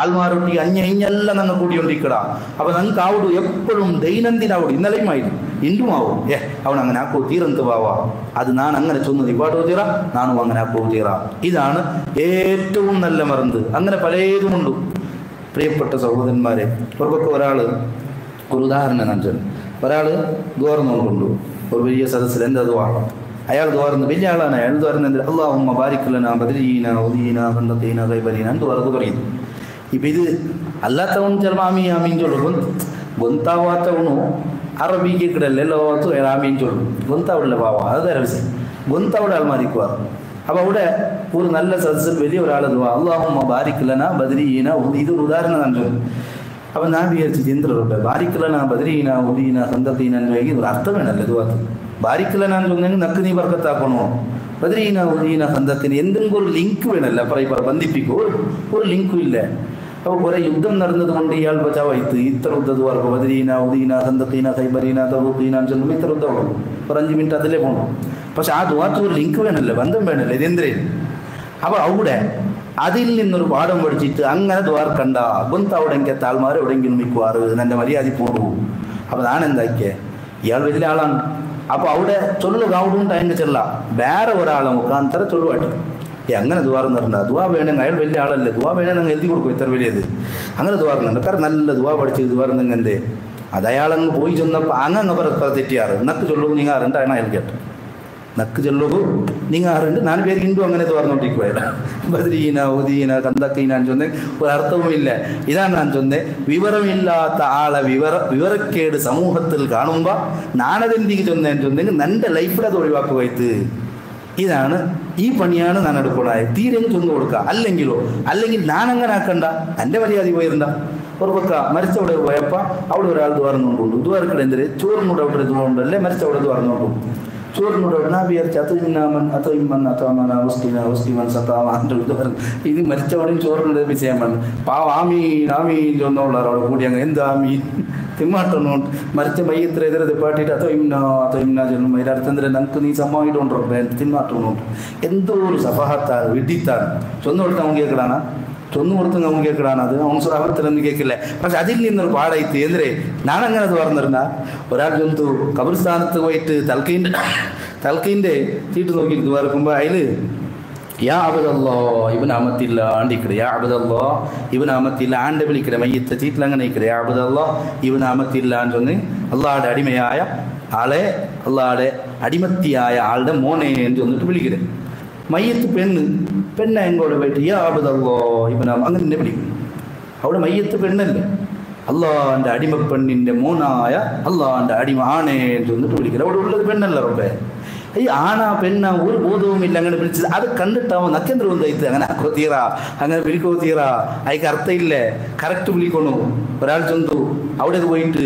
ആൾമാരൊട്ടി അഞ്ഞെല്ലാം ഞങ്ങൾ കൂടിക്കൊണ്ടിരിക്കടാ. അപ്പൊ ഞങ്ങൾക്ക് ആവോട് എപ്പോഴും ദൈനംദിന ആവോട് ഇന്നലെയും ആയിരുന്നു ഇന്നും ആവും. അവൻ അങ്ങനെ ആക്കോ തീരന്ത് വാവാ, അത് ഞാൻ അങ്ങനെ ചൊന്നത് ഇപ്പാട്ടോ തീറ, നാനും അങ്ങനെ ആക്കോ തീറ. ഇതാണ് ഏറ്റവും നല്ല മറന്ത്. അങ്ങനെ പലതുമുണ്ട് പ്രിയപ്പെട്ട സഹോദരന്മാരെ. പുറത്തൊക്കെ ഒരു ഉദാഹരണം ഞാൻ ചൊല്ലും. ഒരാൾ ദ്വാർന്നുകൊണ്ടു ഒരു വലിയ സദസ്സിൽ എന്താ ദ്വാരം, അയാൾ ദ്വാർന്ന് വലിയ ആളാണ്. അയാൾ ദ്വാരുന്നത് അല്ലാഹുമ്മ ബാരിക് ലനാ ബദരീന ഉദീന ഖന്തീന ഖൈബരീന എന്ന് പറയുന്നു. ഇപ്പം ഇത് അല്ലാത്തവണ് ചിലപ്പോൾ ആമീൻ ആമീൻ ചൊല്ലും. ഗൊന്താവാത്തവണു അറബിക്ക് കിടല്ലേ ലോകത്ത് ആമീൻ ചൊല്ലും. ഗൊന്താവില്ല പാവ, അത് വിഷയം. ഗൊന്താവിടെ ആൾ മാറിക്കുവാറ്. അപ്പോൾ അവിടെ ഒരു നല്ല സദസ്സിൽ വലിയ ഒരാൾ അല്ലാഹുമ്മ ബാരിക് ലനാ ബദരീന, ഇതൊരു ഉദാഹരണം ഞാൻ ചൊല്ലും. അപ്പം ഞാൻ വിചാരിച്ചു ചിന്തറുണ്ട് ബാരിക് ലനാ ബദരീന ഉദീന ഖന്തീന ഒരു അർത്ഥം വേണമല്ലോ ദുആത്ത്. ബാരിക് ലനാ ചൊന്നെങ്കിൽ നക്ക് നീ ബർക്കത്താക്കണോ, ബദരീന ഉദീന ഖന്തീന എന്തെങ്കിലും ഒരു ലിങ്ക് വേണമല്ലോ. അപ്പുറം ഇപ്പുറം ബന്ധിപ്പിക്കും, ഒരു ലിങ്കും ഇല്ല. അപ്പോൾ കുറെ യുദ്ധം നടന്നത് കൊണ്ട് ഇയാൾ ബച്ചാവായിട്ട് ഇത്ര യുദ്ധദ്വാർക്ക് ബദരീന ഉദീന ഖന്തീന ഖൈബരീന തബൂഖീന ചൊല്ലുമ്പോൾ ഇത്ര യുദ്ധമുള്ളൂ. ഒരു 5 മിനിറ്റ് അതിലേ പോകണം. പക്ഷെ ആ ദുആത്ത് ഒരു ലിങ്ക് വേണമല്ലോ, ബന്ധം വേണമല്ലോ. ഇതെന്തേ? അപ്പോൾ അവിടെ അതിൽ നിന്നൊരു പാഠം പഠിച്ചിട്ട് അങ്ങനെ ദ്വാർക്കണ്ട, ഗൊന്ത അവിടെങ്കിൽ താൽമാർ എവിടെയെങ്കിലും മിക്കുവാറ് എൻ്റെ മര്യാദ പോകും. അപ്പോൾ ഞാൻ എന്താക്കിയേ, ഇയാൾ വലിയ ആളാണ്. അപ്പോൾ അവിടെ ചൊല്ലുക അവിടെ അതിൻ്റെ ചെല്ല വേറെ ഒരാളെ മുഖാന്തരം ചൊല്ലുവാട്ടി അങ്ങനെ ദ്വാരം പറഞ്ഞ ദുവാ വേണമെങ്കിൽ അയാൾ വലിയ ആളല്ലേ, ദുവാ വേണമെങ്കിൽ എഴുതി കൊടുക്കും ഇത്ര വലിയത്. അങ്ങനെ ദ്വാറുന്നുണ്ട്. കാരണം നല്ല ദുവാ പഠിച്ച് ദ്വാരുന്നെങ്കിൽ എന്തേ അത് അയാളങ്ങ് പോയി ചെന്നപ്പോൾ അങ്ങനെ തെറ്റിയാറ് നക്ക് ചൊല്ലുക നീങ്ങാറുണ്ട് അയാൾ കേട്ടു. നക്ക് ചൊല്ലുക നീങ്ങാറുണ്ട്. ഞാൻ പേര് ഹിന്ദു അങ്ങനെ പറഞ്ഞോണ്ടിരിക്കുകയാണ്. ബദരീന ഉദീന കന്തക്കീന ചൊന്നെ ഒരു അർത്ഥവുമില്ല. ഇതാണ് ഞാൻ ചൊന്നെ. വിവരമില്ലാത്ത ആളെ വിവരക്കേട് സമൂഹത്തിൽ കാണുമ്പോൾ ഞാനതെന്തിക്ക് ചൊന്നേന്ന് ചൊന്നെങ്കിൽ എൻ്റെ ലൈഫിൽ അത് ഒഴിവാക്കുകയത്. ഇതാണ് ഈ പണിയാണ് ഞാൻ എടുക്കണായത്. തീരെ ചൊന്നു കൊടുക്കുക. അല്ലെങ്കിൽ ഞാനങ്ങനെ ആക്കണ്ട, എൻ്റെ മര്യാദ പോയിരുന്ന ഒരു പക്ക മരിച്ചവിടെ പോയപ്പോൾ അവിടെ ഒരാൾ ദ്വാർന്നുകൊണ്ടു. ദ്വാരക്കടെ എന്തിന് ചോറിനൂടെ അവിടെ ദ്വാറുണ്ടല്ലേ മരിച്ചവിടെ ദ്വാർന്നുകൊണ്ടു. ചോറിനൂടെ ഞാൻ വിചാരിച്ചു ഇത് മരിച്ചവിടെയും ചോറിൻ്റെ വിഷയം വേണം. പാവ ആമീൻ ആമീൻ ചൊന്നുള്ളവർ അവിടെ കൂടി അങ്ങ് എന്ത് ആമീൻ തിമ്മാട്ടൊന്നും മരിച്ച മയ്യത്ര എതിരെ പാട്ടിട്ട് അതൊയിമ്ന ചൊല്ലും. അതിൻ്റെ അർത്ഥം നമുക്ക് നീ സമ്മതമുണ്ടോ തിമ്മാട്ടൊന്നുണ്ട്. എന്തോ ഒരു സഫഹത്താണ് വിഡിത്താണ്. ചൊന്നു കൊടുത്താൽ അവൻ കേൾക്കടാണ്, ചൊന്നു കൊടുത്ത് അവൻ കേൾക്കടാണ്. അത് അവൻ അവത്തിലൊന്നും കേൾക്കില്ല. പക്ഷെ അതിൽ നിന്നൊരു പാടായിട്ട് എന്തേ ഞാനങ്ങനെ അത് പറഞ്ഞിരുന്ന ഒരാൾ ചൊന്തു ഖബർസ്ഥാനത്ത് പോയിട്ട് തൽക്കീൻ്റെ ചീട്ട് നോക്കിയിട്ട് വരക്കുമ്പോൾ അതിൽ യാ അബ്ദല്ലാ ഇബ്നു അമത്തില്ല ആണ്ടിക്കട യാ അബ്ദല്ലാ ഇബ്നു അമത്തില്ല ആണ്ടെ വിളിക്കട മയ്യത്തെ ചീറ്റിൽ അങ്ങനെ ഇക്കട യാ അബ്ദല്ലാ ഇബ്നു അമത്തില്ല എന്ന് ചൊന്ന് അള്ളാഹുടെ അടിമയായ ആളെ അള്ളാഹുടെ അടിമത്തിയായ ആളുടെ മോനെ എന്ന് ചൊന്നിട്ട് വിളിക്കരുത്. മയ്യത്ത് പെണ്ണ് എങ്കോടെ പോയിട്ട് യാ അബ്ദല്ലാ ഇബ്നു അങ്ങനെ തന്നെ വിളിക്കും. അവിടെ മയ്യത്ത് പെണ്ണല്ലേ, അള്ളാഹിൻ്റെ അടിമ പെണ്ണിൻ്റെ മോനായ അള്ളാഹിൻ്റെ അടിമ ആണേ എന്ന് ചൊന്നിട്ട് വിളിക്കരുത്. അവിടെ ഉള്ളത് പെണ്ണല്ല റബ്ബേ. ഈ ആണാ പെണ്ണാ ഒരു ബോധവുമില്ല അങ്ങനെ വിളിച്ചത്. അത് കണ്ടിട്ടാവോ നക്കേന്ദ്ര ബന്ധമായിട്ട് അങ്ങനെ ആക്കോ തീറ അങ്ങനെ വിളിക്കോ തീറ അതിക്ക് അർത്ഥമില്ലേ. കറക്റ്റ് വിളിക്കണു. ഒരാൾ ചൊന്തു അവിടെ പോയിട്ട്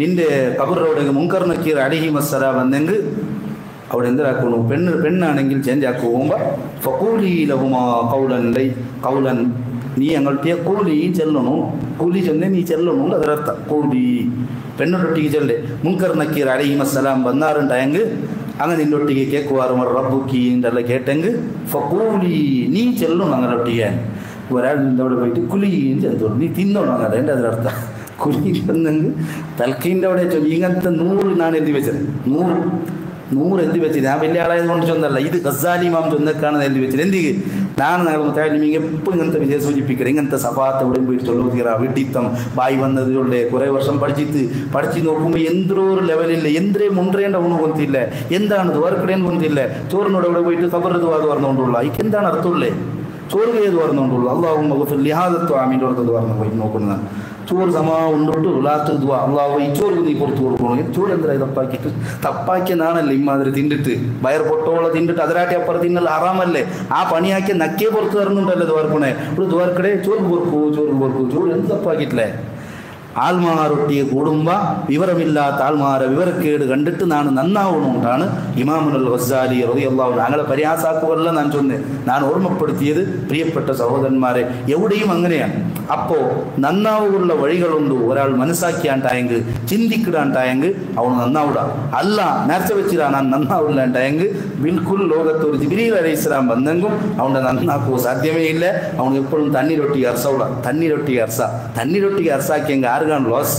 നിന്റെ കബറോടെ മുൻകർ നക്കീർ അലിഹി മസ്സലാം വന്നെങ്കിൽ അവിടെ എന്തിനാക്കണു. പെണ്ണാണെങ്കിൽ ചേഞ്ച് ആക്കുമ്പോൾ ഫഖൂലീലഹുമാ കൗലൻ നീ ഞങ്ങളുടെ കൂലി ചെല്ലണു. കൂലി ചെന്നേ നീ ചെല്ലണു അതിനർത്ഥം. കൂലി പെണ്ണൊട്ടൊട്ടിക്ക് ചെല്ലേ മുൻകർ നക്കീർ അലിഹി മസ്സലാം വന്നാറുണ്ടായെങ്കിൽ അങ്ങനെ നിന്നൊട്ടിക്ക് കേൾക്കുവാറും റബ്ബുക്കീൻ്റെ കേട്ടെങ്കിൽ ഫഖൂലി നീ ചെല്ലണം അങ്ങനൊട്ടിക്കാൻ. ഒരാൾ നിൻ്റെ അവിടെ പോയിട്ട് കുലിയും ചെന്നോളൂ നീ തിന്നോളൂ അങ്ങനെ എൻ്റെ അതിനർത്ഥം. കുലി ചെന്നെങ്കിൽ തൽക്കീൻ്റെ അവിടെ ചൊല്ലി ഇങ്ങനത്തെ 100 ഞാൻ എഴുതി വെച്ചത് 100 എഴുതി വെച്ചത്. ഞാൻ വലിയ ആളായത് കൊണ്ട് ചൊന്നല്ല, ഇത് ഗസാലി മാം ചൊന്നക്കാണെന്ന് എഴുതി വെച്ചത്. എന്തിക്ക് ഞാൻ മുത്താലിമീങ് എപ്പോഴും ഇങ്ങനത്തെ വിജയം സൂചിപ്പിക്കുന്നത് ഇങ്ങനത്തെ സഭാത്ത് എവിടെയും പോയിട്ട് ചൊല്ലു തീറ വിഡിത്തം ബായി വന്നതിലൂടെ കുറേ വർഷം പഠിച്ച് നോക്കുമ്പോൾ എന്തോ ഒരു ലെവലില്ല. എന്തേ മുണ്ടേണ്ട ഒന്നും കൊന്നില്ല. എന്താണ് ദ്വാരക്കടേന്ന് കൊന്നില്ല. ചോറിനോട് എവിടെ പോയിട്ട് ഖബർ ദുആ പറഞ്ഞുകൊണ്ടുള്ള അതിക്ക് എന്താണ് അർത്ഥമുള്ളത്? ചോറ് ചെയ്ത് പറഞ്ഞുകൊണ്ടുള്ളൂ അള്ളാഹുമ്മ ഗഫിർ ലിഹാദത്തു ആമീൻ്റെ അടുത്ത് പറഞ്ഞു പോയി നോക്കുന്നത്. ചോറ് സമാ ഉണ്ടോട്ട് ലാസ്റ്റ് ദുആ അള്ളാഹു ഈ ചോറ് നീ പുറത്ത് കൊടുക്കണം. ചോറ് എന്താ തപ്പാക്കിയതാണല്ലേ ഇമ്മാതിരി തിണ്ടിട്ട് വയർ പൊട്ടോളം തിണ്ടിട്ട് അതിരാട്ടി അപ്പുറം തിന്നൽ ആറാമല്ലേ. ആ പണിയാക്കിയ നക്കേ പുറത്ത് തരുന്നുണ്ടല്ലേ ദ്വാർക്കണേ. ഒരു ദ്വാർക്കടേ ചോറ് പൊറുക്കൂ ചോറ് എന്ത് തപ്പാക്കിയിട്ടില്ലേ. ആൾമാരൊട്ടിയെ കൂടുമ്പോൾ വിവരമില്ലാത്ത ആൾമാരെ വിവരക്കേട് കണ്ടിട്ട് നാണ് നന്നാവണമുണ്ടാണ് ഇമാമുൽ ഗസ്സാലി റളിയല്ലാഹു അൻഹു ഞങ്ങളെ പരിഹാസാക്കുവല്ല ഞാൻ ചൊന്നേ ഞാൻ ഓർമ്മപ്പെടുത്തിയത് പ്രിയപ്പെട്ട സഹോദരന്മാരെ എവിടെയും അങ്ങനെയാണ്. അപ്പോൾ നന്നാവുള്ള വഴികളുണ്ട്. ഒരാൾ മനസ്സാക്കിയാണ്ടായെങ്കിൽ ചിന്തിക്കിടാണ്ടായെങ്കിൽ അവൻ നന്നാവിട അല്ല നേർച്ച വെച്ചിടാ ഞാൻ നന്നാവില്ലാണ്ടായെങ്കിൽ ബിൽക്കുൽ ലോകത്തൊരു ജിബ്രീൽ അലൈഹിസ്സലാം വന്നെങ്കിൽ അവൻ്റെ നന്നാക്കുക സാധ്യമേ ഇല്ല. അവൻ എപ്പോഴും തണ്ണീരൊട്ടി അർസവിട തണ്ണീരൊട്ടി അർസാക്കിയെങ്കിൽ ആർക്കാണ് ലോസ്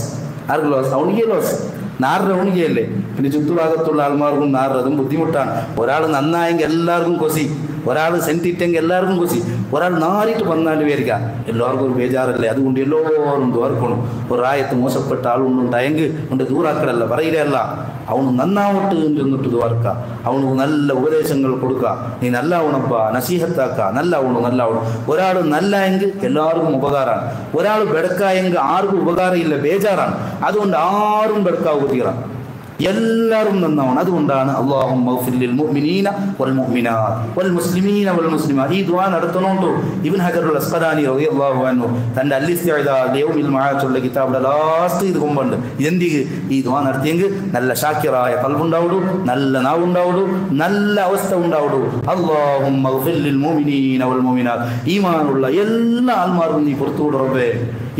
അവനിക്കേ ലോസ് നാറിന് അവനിക്കല്ലേ. പിന്നെ ചുറ്റുഭാഗത്തുള്ള ആൾമാർക്കും നാറും ബുദ്ധിമുട്ടാണ്. ഒരാൾ നന്നായെങ്കിൽ എല്ലാവർക്കും കൊസി, ഒരാൾ സെൻറ്റിട്ടെങ്കിൽ എല്ലാവർക്കും കൊസി, ഒരാൾ നാറിയിട്ട് വന്നാൽ വിചാരിക്കാം എല്ലാവർക്കും ഒരു ബേജാറല്ലേ. അതുകൊണ്ട് എല്ലാവരും ദോർക്കണം. ഒരു റായത്ത് മോശപ്പെട്ട ആളുണ്ടായെങ്കിൽ ഉണ്ട് ദൂറാക്കലല്ല പറയില്ല, അവന് നന്നാവട്ട് ചെന്നിട്ട് ദോർക്ക, അവന് നല്ല ഉപദേശങ്ങൾ കൊടുക്കുക, നീ നല്ലാവണപ്പ നസീഹത്താക്ക, നല്ലാവണം. ഒരാൾ നല്ല എങ്കിൽ എല്ലാവർക്കും ഉപകാരമാണ്. ഒരാൾ ബെടക്കായെങ്കിൽ ആർക്കും ഉപകാരം ഇല്ല, ബേജാറാണ്. അതുകൊണ്ട് ആരും ബെടക്കാവുക തീരാം, എല്ലാവരും നന്നാവണം. അതുകൊണ്ടാണ് അല്ലാഹുമ്മ ഗ്ഫിർ ലിൽ മുഅ്മിനീന വൽ മുഅ്മിനാത്ത് വൽ മുസ്ലിമീന വൽ മുസ്ലിമാത്ത് ഈ ദുആ നടത്തണോണ്ടോ ഇബ്നു ഹജറുൽ അസ്ഖലാനി റളിയല്ലാഹു അൻഹു തന്റെ അൽ ഇസ്തിഅദാദ് ലിയൗമിൽ മആത്തുള്ള കിതാബിലെ ലാസ്റ്റ് ഇത് കൊണ്ടുണ്ട്. ഇതെന്തിക്ക് ഈ ദുആ നടത്തിയെങ്കിൽ നല്ല ഷാക്കിറായ ഖൽബുണ്ടാവുള്ളൂ, നല്ല നാവുണ്ടാവുള്ളൂ, നല്ല അവസ്ഥ ഉണ്ടാവുള്ളൂ. അല്ലാഹുമ്മ ഗ്ഫിർ ലിൽ മുഅ്മിനീന വൽ മുഅ്മിനാത്ത് ഈമാനുള്ള എല്ലാ ആൾമാർക്കും നീ പുറത്തുവിട റബ്ബേ.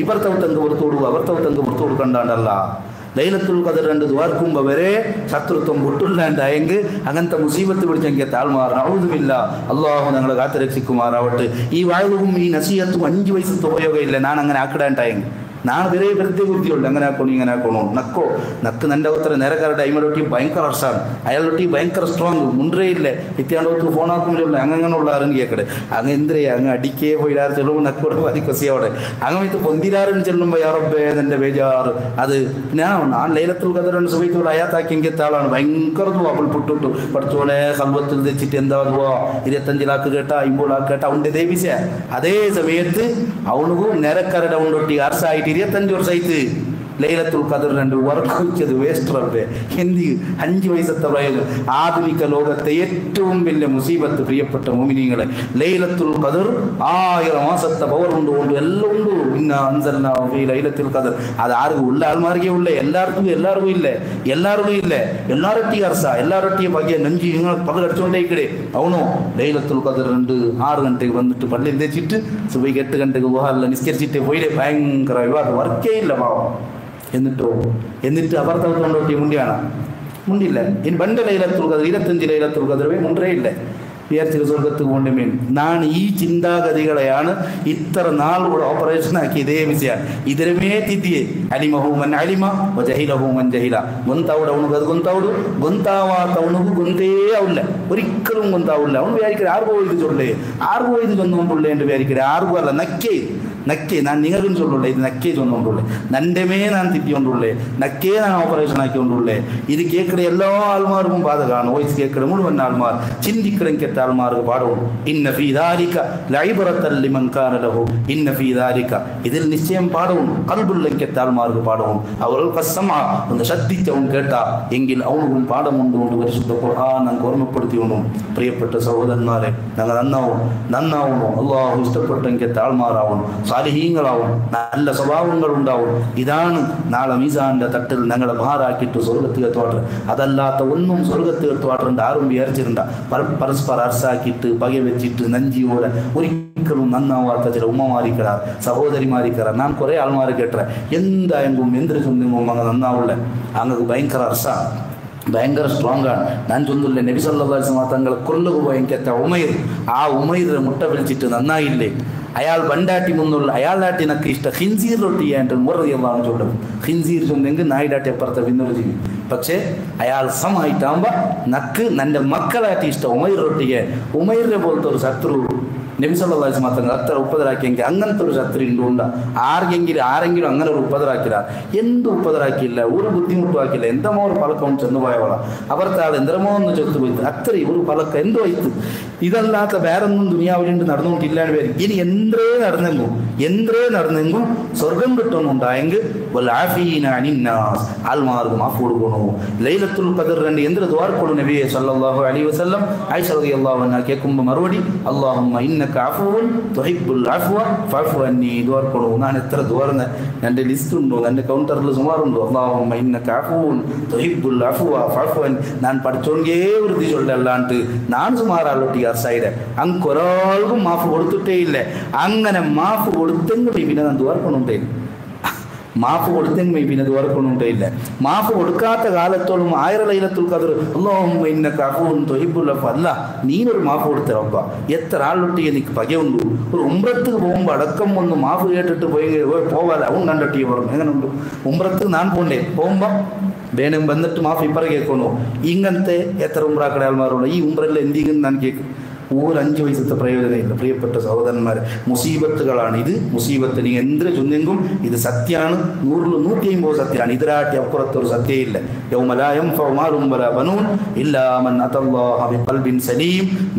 ഇവർത്തവത്തങ്ക് പുറത്തുവിടുക, അവർത്തവത്തങ്ക് പുറത്തു കൊടുക്കണ്ടല്ല. ലൈലത്തുൽ ഖദർ രണ്ട് ദ്വാർക്കുമ്പോൾ വരെ ശത്രുത്വം പൊട്ടില്ലാണ്ടായെങ്കിൽ അങ്ങനത്തെ മുസീബത്ത് പിടിച്ചെങ്കിൽ താഴ്മാറണം. ഔദുബില്ല, അള്ളാഹു ഞങ്ങളെ കാത്തുരക്ഷിക്കുമാറാവട്ടെ. ഈ വാഴവും ഈ നസീഹത്തും 5 വയസ്സത്തെ ഉപയോഗമില്ല. ഞാൻ അങ്ങനെ ആക്കിടാണ്ടായെങ്കിൽ ನಾನು ಬೇರೆ ಬೆರತೆ ಗೊತ್ತಿಲ್ಲ അങ്ങനെ ಹಾಕೊಂಡು ಹಿಂಗೆ ಹಾಕೊಂಡು ನಕ್ಕು ನಂಡೆ ಹೋಗ್ತಾರೆ ನೆರೆಗಾರಡೆ ಐಮಲೊಟ್ಟಿ ಭಯಂಕರ ಅರ್ಸಾണ് അയാളൊട്ടി ഭയങ്കര സ്ട്രോങ് മുണ്ടേ ഇല്ലേ എത്തിയാണ്ട് ಹೋಗ್ತು ಫೋನ್ ಹಾಕೊಂಡಿಲ್ಲ ಹಂಗಂಗನ ഉള്ളാരെങ്കിൽ കേക്കടെ അങ്ങ് എന്തിരേ അങ്ങ് അടിക്കേ പോയിടാറ് ചെല്ലുമ്പോൾ നക്കോടെ മതി കൊസിയോടെ അങ്ങ് ഇത് പൊന്തിരാറിന് ചെല്ലുമ്പോൾ യാറബ്ബേ എന്നെ ബേജാറ് അത് ഞാൻ ലൈലത്തുൽ ഖദറിന്റെ സുബൈത്തുള്ള അയാത്താക്കിയെങ്കിൽ ആളാണ് ഭയങ്കര അവൾ പുട്ടിട്ടു പഠിച്ചോളെ കൽവത്തിൽ തെച്ചിട്ട് എന്താ 25 ലാക്ക് കേട്ട 50 ലാക്ക് കേട്ട അവൻ്റെ ദേവിച്ച അതേ സമയത്ത് അവനുക്കും ನೆರೆಕರಡ ಉಂಡೊಟ್ಟಿ ಅರ್ಸಾയിട്ട് 25 ವರ್ಷ ലൈലത്തുൽ ഖദർ രണ്ട് വർക്കിച്ചത് വേസ്റ്റ് റബ്ബേ എന്ത് 5 വയസ്സത്തെ പ്രയോജനം. ആധുനിക ലോകത്തെ ഏറ്റവും വലിയ മുസീബത്ത് പ്രിയപ്പെട്ട മുഅ്മിനീങ്ങളെ ലൈലത്തുൽ ഖദർ 1000 മാസത്തെ പവർ കൊണ്ട് എല്ലാം ഉണ്ട്. ഇന്നാ അൻസൽനാ ഫീ ലൈലത്തുൽ ഖദർ അത് ആർക്കും ഉള്ള ആൾമാർക്കേ ഉള്ളേ, എല്ലാവർക്കും ഇല്ലേ എല്ലാരൊട്ടി അർസ എല്ലാരൊട്ടിയ ഭാഗ്യ നെഞ്ചി നിങ്ങൾ പകൽ അടിച്ചുകൊണ്ടേക്കടേ അവനോ ലൈലത്തുൽ ഖദർ 6 ಗಂಟೆಗೆ വന്നിട്ട് പള്ളിയിൽ തെച്ചിട്ട് സുബൈക്ക് 8 ಗಂಟೆಗೆ വുഹാറിൽ നിസ്കരിച്ചിട്ട് പോയില്ലേ ഭയങ്കര വിവാദം വർക്കേ ഇല്ല പാവം. എന്നിട്ട് അവർത്തവത്തോണ്ടി മുണ്ടില്ല. ഇനി പണ്ട് ലൈലത്തുൽ ഖദർ 25 ലൈലത്തുൽ ഖദർ മുണ്ടേ ഇല്ല വിചാരിച്ച സ്വർഗത്ത് കൊണ്ട് മീൻ നാണ് ഈ ചിന്താഗതികളെയാണ് ഇത്ര നാൾ കൂടെ ഓപ്പറേഷൻ ആക്കി ഇതേ വിഷയം ഇതിരമേ തിത്തിയെ അലിമഹൂമൻ അലിമ ജഹിലഹൂമൻ ജഹില ഗൊന്താവുടെ അവനുക്ക് അത് ഗൊന്താവാത്ത അവനുക്ക് ഗൊന്തേ ആവില്ല, ഒരിക്കലും ഗൊന്താവില്ല. അവൻ വിചാരിക്കരുത് ആർക്കും ഇത് ചൊല്ലേ ആർക്കും ഇത് ചൊന്നുകൊണ്ടുള്ളേ എന്ന് വിചാരിക്കരുത്. ആർക്കും അല്ല നക്കേ ഞാൻ നിങ്ങൾക്കും ചൊല്ലുള്ളേ ഇത് നക്കേ ചൊന്നുകൊണ്ടുള്ളേ നൻ്റെമേ ഞാൻ തിറ്റിക്കൊണ്ടുള്ളേ നക്കേ ഞാൻ ഓപ്പറേഷൻ ആക്കിക്കൊണ്ടുള്ളേ. ഇത് കേൾക്കട എല്ലാ ആൾമാർക്കും ബാധകമാണ്. വോയിസ് കേൾക്കട മുഴുവൻ ആൾമാർ ചിന്തിക്കട ആൾമാർക്ക് പാടവും ഇന്ന ഫീ ദാലിക ലഇബ്റതൻ ലിമൻ കാന ലഹു ഇന്ന ഫീ ദാലിക ഇതിൽ നിശ്ചയം പാടവും ഖൽബുള്ളെങ്കെത്ത ആൾമാർക്ക് പാടവും അവർ ഖസ്സമ ഒന്ന് ശ്രദ്ധിച്ചവൻ കേട്ട എങ്കിൽ അവനും പാഠമുണ്ടുകൊണ്ട് പരിശുദ്ധ ഖുർആൻ നമുക്ക് ഓർമ്മപ്പെടുത്തിയോണം. പ്രിയപ്പെട്ട സഹോദരന്മാരെ ഞങ്ങൾ നന്നാവണോ അള്ളാഹു ഇഷ്ടപ്പെട്ടെങ്കിൽ ആൾമാരാവണം, സാലിഹീങ്ങളാവും, നല്ല സ്വഭാവങ്ങൾ ഉണ്ടാവും. ഇതാണ് നാളെ മീസാന്റെ തട്ടിൽ ഞങ്ങളെ ഭാരാക്കിയിട്ട് സ്വർഗത്തിൽ എത്തുവാട്ട്. അതല്ലാത്ത ഒന്നും സ്വർഗത്തിൽ എത്തുവാട്ടുണ്ട് ആരും വിചാരിച്ചിട്ടുണ്ട്. പരസ്പരം അർസാക്കിയിട്ട് പക വെച്ചിട്ട് നഞ്ചിയോടെ ഒരിക്കലും നന്നാവാത്ത ചില ഉമ്മമാരിക്കറ സഹോദരിമാരിക്കറ ഞാൻ കുറെ ആൾമാരെ കേട്ട എന്തായെങ്കിലും എന്തൊരു ചൊന്നുമ്പോൾ അങ്ങ് നന്നാവില്ല. അങ്ങക്ക് ഭയങ്കര അർസാണ്, ഭയങ്കര സ്ട്രോങ് ആണ്. ഞാൻ ചൊന്നില്ല നബി സല്ലല്ലാഹു അലൈഹി വസല്ലം തങ്ങളെ കൊല്ലുക എനിക്കെത്ത ഉമൈർ ആ ഉമൈറിനെ മുട്ട വിളിച്ചിട്ട് നന്നായില്ലേ അയാൾ ബണ്ടാട്ടി മുന്നുള്ള അയാളാട്ടി നക്ക് ഇഷ്ടം ഹിൻസീർ റൊട്ടി ചെയ്യാൻ മുറതിയെല്ലാം ചൊല്ലും. ഹിൻസീർ ചൊന്നെങ്കിൽ നായിഡാട്ടി അപ്പുറത്തെ പിന്നൊരു ചെയ്യും. പക്ഷേ അയാൾ സമായിട്ടാകുമ്പോൾ നക്ക് എൻ്റെ മക്കളാട്ടി ഇഷ്ടം ഉമൈർ റൊട്ടിയെ. ഉമൈറിനെ പോലത്തെ ഒരു ശത്രു നബി സല്ലല്ലാഹു അലൈഹി വസല്ലം തങ്ങൾ അത്ര ഉപ്പതരാക്കിയെങ്കിൽ അങ്ങനത്തെ ഒരു ശത്രു ഉണ്ട്. ആരെങ്കിലും അങ്ങനെ ഒരു ഉപ്പതരാക്കില്ല, എന്ത് ഉപ്പതരാക്കിയില്ല, ഒരു ബുദ്ധിമുട്ടും ആക്കില്ല. എന്തമോ ഒരു പലക്കം ചെന്നുപോയവള അവർത്തെ ആൾ എന്തരമോ ഒന്ന് ചെത്തുപോയി അത്രയും ഒരു പലക്കം എന്തോ ആയിത്ത് ഇതല്ലാത്ത വേറൊന്നും ദുനിയാവിലുണ്ട് നടന്നുകൊണ്ടില്ലാണ്ട് വരും. ഇനി എന്തേ നടന്നെങ്കും സ്വർഗം കിട്ടുന്നുണ്ടായെങ്കിൽ ആൾമാർക്ക് മാഫ് കൊടുക്കണോ. ലൈലത്തുൽ ഖദർ രണ്ട് എന്തൊരു ദ്വാർക്കൊള്ളു നബിയെ സല്ലല്ലാഹു അലൈഹി വസല്ലം. ആയിഷ റളിയല്ലാഹു അൻഹ കേൾക്കുമ്പോൾ മറുപടി അല്ലാഹുമ്മ ഇന്നക അഫ്വുൻ തുഹിബ്ബുൽ അഫ്വ ഫഅഫു അന്നി. ദ്വാർക്കൊള്ളു ഞാൻ എത്ര ദ്വാർന്ന എൻ്റെ ലിസ്റ്റ് ഉണ്ടോ, എൻ്റെ കൗണ്ടറിൽ സുമാറുണ്ടോ. അല്ലാഹുമ്മ ഇന്നക അഫ്വുൻ തുഹിബ്ബുൽ അഫ്വ ഫഅഫു അന്നി. ഞാൻ പഠിച്ചോണ്ടേ വൃത്തി ചൊല്ലല്ലാണ്ട് ഞാൻ സുമാറാളൊട്ടി അർസായിടെ അങ്ങൊരാൾക്കും മാഫ് കൊടുത്തിട്ടേ ഇല്ല. അങ്ങനെ മാഫ് കൊടുത്തെങ്കിൽ പിന്നെ ഞാൻ ദ്വാർക്കൊണ്ടുണ്ടേ മാഫ് കൊടുത്തെങ്കിൽ പിന്നെ ദ്വാർക്കൊണ്ടുണ്ടേ ഇല്ല. മാഫ് കൊടുക്കാത്ത കാലത്തോളം 1000 ലൈലത്തുൽ ഖദർ അല്ലാഹുമ്മ ഇന്നക അഫ്വുൻ തുഹിബ്ബുൽ അഫ്വ. അല്ല നീനൊരു മാഫ് കൊടുത്തരപ്പ. എത്ര ആളൊട്ടി എനിക്ക് പകയുണ്ടു. ഒരു ഉംറത്തുക്ക് പോകുമ്പോൾ അടക്കം ഒന്ന് മാഫ് കേട്ടിട്ട് പോവാതെ അവൻ കണ്ടിട്ട് പറഞ്ഞു എങ്ങനെ ഉണ്ട് ഉംറത്ത് ഞാൻ പോണ്ടേ പോകുമ്പോൾ വേണം വന്നിട്ട് മാഫ് ഇപ്പറ കേൾക്കണോ. ഇങ്ങനത്തെ എത്ര ഉംറാക്കളെ ആൾമാരുള്ളൂ. ഈ ഉംറയിൽ എന്തെങ്കിലും ഞാൻ കേൾക്കും. 5 വയസ്സത്തെ പ്രയോജനമില്ല. പ്രിയപ്പെട്ട സഹോദരന്മാരെ, മുസീബത്തുകളാണ് ഇത്. മുസീബത്ത് നീ എന്ത് ചൊന്നെങ്കും ഇത് സത്യമാണ്. 100 150 സത്യമാണ്. ഇതിരാട്ടി അപ്പുറത്തൊരു സത്യമില്ല.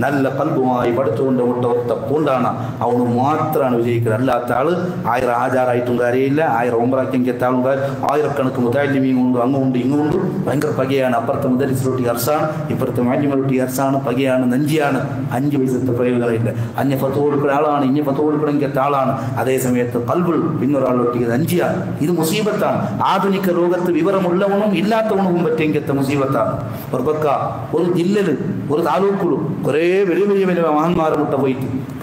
നല്ല കൽബുമായി പഠിച്ചുകൊണ്ട് ഒട്ട പൂണ്ടാണ് അവന് മാത്രമാണ് വിജയിക്കുന്നത്. അല്ലാത്ത ആള് 1000 ആചാറായിട്ടും കാര്യമില്ല. 1000 ഉംറാക്കെങ്കിൽ എത്താളും 1000കണക്ക് മുതാലിമീൻ കൊണ്ട് അങ്ങുണ്ട് ഇങ്ങുണ്ട്. ഭയങ്കര പകയാണ്. അപ്പുറത്തെ മുദരിസിലൊട്ടി അർസാണ്, ഇപ്പുറത്തെ മാലിമലൊട്ടി അർസാണ്. പകയാണ്, നഞ്ചിയാണ്. 5 വയസ്സത്തെ പ്രയോജനമില്ല. അന്യ ഫത്ത് കൊടുക്കുന്ന ആളാണ്, ഇഞ്ഞ ഫത്ത് കൊടുക്കണമെങ്കിൽ ആളാണ്. അതേ സമയത്ത് കൽബിൽ പിന്നൊരാളൊട്ടിയത് അഞ്ചിയാണ്. ഇത് മുസീബത്താണ്. ആധുനിക ലോകത്ത് വിവരമുള്ളവനും ഇല്ലാത്തവനും പറ്റിയെങ്കിലത്തെ മുസീബത്താണ്. ഒരു പക്ക ഒരു ജില്ലയിൽ ഒരു താലൂക്കിലും കുറേ വലിയ വലിയ വലിയ മഹാന്മാരെ മുട്ട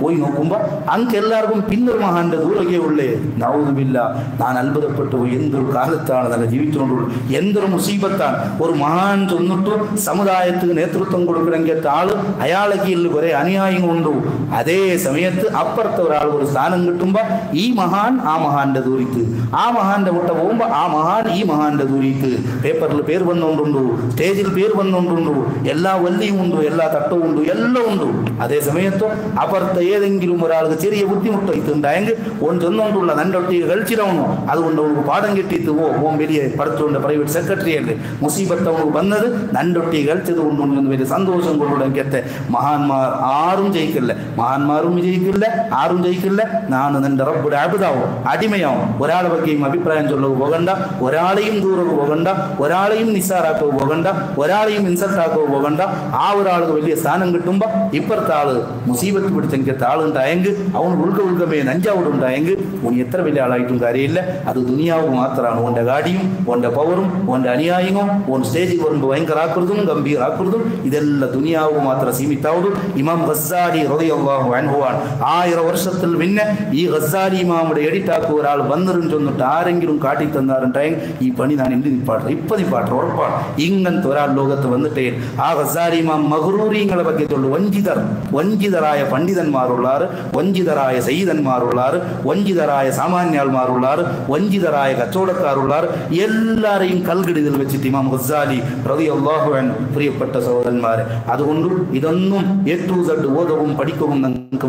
പോയി നോക്കുമ്പോൾ അങ്ങ് എല്ലാവർക്കും പിന്നൊരു മഹാന്റെ ദൂരകെ ഉള്ളേ. നൗദുബില്ല. ഞാൻ അത്ഭുതപ്പെട്ടു പോയി. എന്തൊരു കാലത്താണ് നല്ല ജീവിച്ചുകൊണ്ടുള്ളത്. എന്തൊരു മുസീബത്താണ്. ഒരു മഹാൻ ചെന്നിട്ട് സമുദായത്തിന് നേതൃത്വം കൊടുക്കണമെങ്കിൽ ആള് അയാളെ കീഴിൽ കുറെ അനുയായികളുണ്ടു. അതേ സമയത്ത് അപ്പുറത്തെ ഒരാൾ ഒരു സ്ഥാനം കിട്ടുമ്പോ ഈ മഹാൻ ആ മഹാന്റെ ദൂരിക്ക്, ആ മഹാന്റെ മുട്ട പോകുമ്പോ ആ മഹാൻ ഈ മഹാന്റെ ദൂരിക്ക്. പേപ്പറിൽ പേര് വന്നുകൊണ്ടുണ്ടു, സ്റ്റേജിൽ പേര് വന്നുകൊണ്ടുണ്ടു, എല്ലാ വല്ലിയും ഉണ്ട്, എല്ലാ തട്ടവും ഉണ്ട്, എല്ലാം ഉണ്ട്. അതേ സമയത്ത് അപ്പുറത്തെ ഏതെങ്കിലും ഒരാൾക്ക് ചെറിയ ബുദ്ധിമുട്ട് ഇതുണ്ടായെങ്കിൽ ഓൻ ചെന്നുകൊണ്ടുള്ള നന്റെ ഒട്ടി കളിച്ചിടണോ. അതുകൊണ്ട് അവർക്ക് പാഠം കിട്ടിയിട്ട് ഓൻ വലിയ പഠിച്ചുകൊണ്ട് പ്രൈവറ്റ് സെക്രട്ടറി അല്ലേ. മുസീബത്ത് അവർക്ക് വന്നത് നണ്ടൊട്ടി കളിച്ചത് കൊണ്ടുണ്ടെന്ന് വലിയ സന്തോഷം കൊണ്ടുണ്ടെങ്കിൽ മഹാന്മാർ ആരും ജയിക്കില്ല. മഹാന്മാരും വിജയിക്കില്ല, ആരും ജയിക്കില്ല. ഞാൻ നിന്റെ റബ്ബുടെ അബുദാവും, അടിമയാവും. ഒരാളെ ബഗ്ഗെയും അഭിപ്രായം ചൊല്ലു പോകണ്ട, ഒരാളെയും ദൂരക്ക് പോകണ്ട, ഒരാളെയും നിസ്സാറാക്കോ പോകണ്ട, ഒരാളെയും ഇൻസൾട്ടാക്കോ പോകണ്ട. ആ ഒരാൾക്ക് വലിയ സ്ഥാനം കിട്ടുമ്പോ ഇപ്പുറത്തെ ആള് മുസീബത്ത് പിടിച്ചെങ്കിൽ ആളുണ്ടായെങ്കിൽ അവൻ ഉൾക്കമേ നഞ്ചാവോടുണ്ടായെങ്കിൽ ഓൻ എത്ര വലിയ ആളായിട്ടും കാര്യമില്ല. അത് ദുനിയാവ് മാത്രമാണ്. ഓന്റെ ഗാഡിയും ഓന്റെ പവറും ഓന്റെ അനുയായിയും ഓൻ സ്റ്റേജിൽ വരുമ്പോൾ ഭയങ്കര ആകൃതും ഗംഭീർ ആകൃതും ഇതെല്ലാം ദുനിയാവ് മാത്രം സീമിത്താവുള്ളൂ. ഇമാം ഗസ്സാലി റളിയല്ലാഹു അൻഹു ആണ്. 1000 വർഷത്തിൽ പിന്നെ ഈ ഗസ്സാലി ഇമാമുടെ എഡിറ്റാക്കുക ഒരാൾ വന്നിരും ചെന്നിട്ട് ആരെങ്കിലും കാട്ടി തന്നാറുണ്ടായെങ്കിൽ ഈ പണി ഞാൻ എന്ത് നിപ്പാട്ടെ ഇപ്പൊ നിപ്പാട്ടെ ഉറപ്പാണ്. ഇങ്ങനത്തെ ഒരാൾ ലോകത്ത് വന്നിട്ടേ ആ ഗസ്സാലി ഇമാം മഗ്റൂറിങ്ങളെ ಬಗ್ಗೆ വഞ്ചിതരായ പണ്ഡിതന്മാരുള്ളാറ്, വഞ്ചിതരായ സയ്യിദന്മാരുള്ളാറ്, വഞ്ചിതരായ സാമാന്യാൾമാരുള്ളാറ്, വഞ്ചിതരായ കച്ചവടക്കാരുള്ളാറ് എല്ലാരെയും കൽഗടിയിൽ വെച്ചിട്ട് ഇമാം ഗസ്സാലി റളിയല്ലാഹു അൻഹു. പ്രിയപ്പെട്ട സഹോദരന്മാരെ, അതുകൊണ്ട് ഇതൊന്നും A to Z ഓതവും പഠിക്കവും നിങ്ങൾക്ക്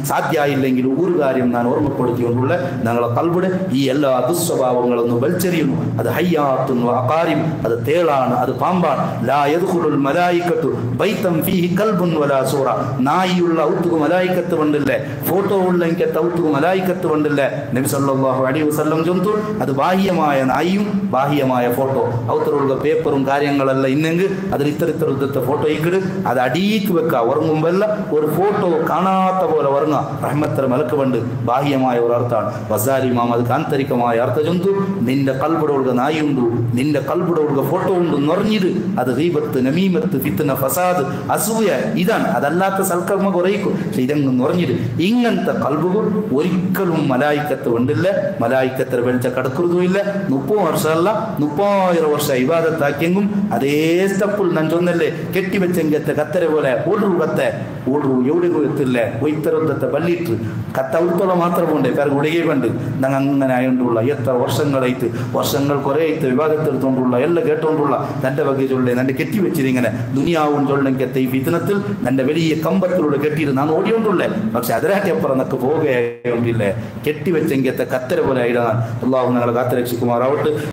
സാധ്യമായില്ലെങ്കിൽ ഒരു കാര്യം ഞാൻ ഓർമ്മപ്പെടുത്തിക്കൊണ്ടുള്ള ഞങ്ങളെ കൽബുടെ ഈ എല്ലാ ദുസ്വഭാവങ്ങളൊന്നും വലിച്ചെറിയുന്നു. അത് ഹയ്യാത്തുൻ വഅഖാരിബ്, അത് തേളാണ്, അത് പാമ്പാണ്. ലാ യദ്ഖുലുൽ മലായികത്തു ബൈതൻ ഫീഹി കൽബുൻ വലാ സൂറ. നായിയുള്ള ഔത്തുക മലായികത്ത് വണ്ടില്ലേ, ഫോട്ടോ ഉള്ളെങ്കിൽ ഔത്തുക മലായികത്ത് വണ്ടില്ലേ. നബി സല്ലല്ലാഹു അലൈഹി വസല്ലം ചൊന്തു അത് ബാഹ്യമായ നായിയും ബാഹ്യമായ ഫോട്ടോ ഔത്തറുള്ള പേപ്പറും കാര്യങ്ങളെല്ലാം ഇന്നെങ്കിൽ അതിൽ ഇത്തരത്തിലത്തെ ഫോട്ടോ ഇക്കിട് അത് അടിയിക്ക് വെക്കുക. ഉറങ്ങുമ്പോഴല്ല ഒരു ഫോട്ടോ കാണാത്ത പോലെ ഉറങ്ങുക. റഹ്മത്തര മലക്ക് വണ്ട് ബാഹ്യമായ ഒരു അർത്ഥമാണ്. ഗസ്സാലി ഇമാം അത് ആന്തരികമായ അർത്ഥം ചൊന്തു നിന്റെ കൽബുടെ ഉള്ള നായുണ്ടു, നിന്റെ കൽബുടെ ഉള്ള ഫോട്ടോ ഉണ്ട് നിറഞ്ഞത് അത് ഗീബത്ത്, നമീമത്ത്, ഫിത്ന, ഫസാദ്, അസൂയ ഇതാണ്. അതല്ലാത്ത സൽക്കർമ്മ കുറയിക്കും. പക്ഷെ ഇതങ്ങ് നിറഞ്ഞത്. ഇങ്ങനത്തെ കൽബുകൾ ഒരിക്കലും മലായിക്കത്ത് ഉണ്ടില്ല. മലായിക്കത്തിന് വെളിച്ച കടക്കുറതും ഇല്ല. 30 വർഷമല്ല 30,000 വർഷം ഇബാദത്താക്കിയെങ്കും അതേ സ്റ്റെപ്പിൽ ഞാൻ ചൊന്നല്ലേ കെട്ടിവെച്ചെങ്കത്തെ കത്തര പോലെ ഓടു കത്തെ ഓടു എവിടെയും എത്തില്ല. ഒയ്ത്തരത്തെ ബല്ലിട്ട് കത്ത ഉൾത്തോളം മാത്രം പോണ്ടേ പേർക്ക് ഉടകെ പണ്ട് ഞങ്ങൾ അങ്ങനെ ആയതുകൊണ്ടുള്ള എത്ര വർഷങ്ങൾ കുറേ വിവാദത്തെടുത്തോണ്ടുള്ള എല്ലാം കേട്ടോണ്ടുള്ള തൻ്റെ വകை ചൊല്ലേ എൻ്റെ കെട്ടിവെച്ചിരിങ്ങനെ ദുനിയാവും ചൊല്ലെങ്കത്തെ ഈ വിധനത്തിൽ എൻ്റെ വലിയ കമ്പത്തിലൂടെ കെട്ടിയിട്ട് ഞാൻ ഓടിയോണ്ടുള്ളേ. പക്ഷെ അതിനകത്തപ്പുറം എന്നൊക്കെ പോവുകയായോണ്ടില്ലേ കെട്ടിവെച്ചെങ്കത്തെ കത്തര പോലെ ആയിടാൻ അള്ളാഹു ഞങ്ങളെ കാത്തുരക്ഷിക്കുമാറാവട്ടെ.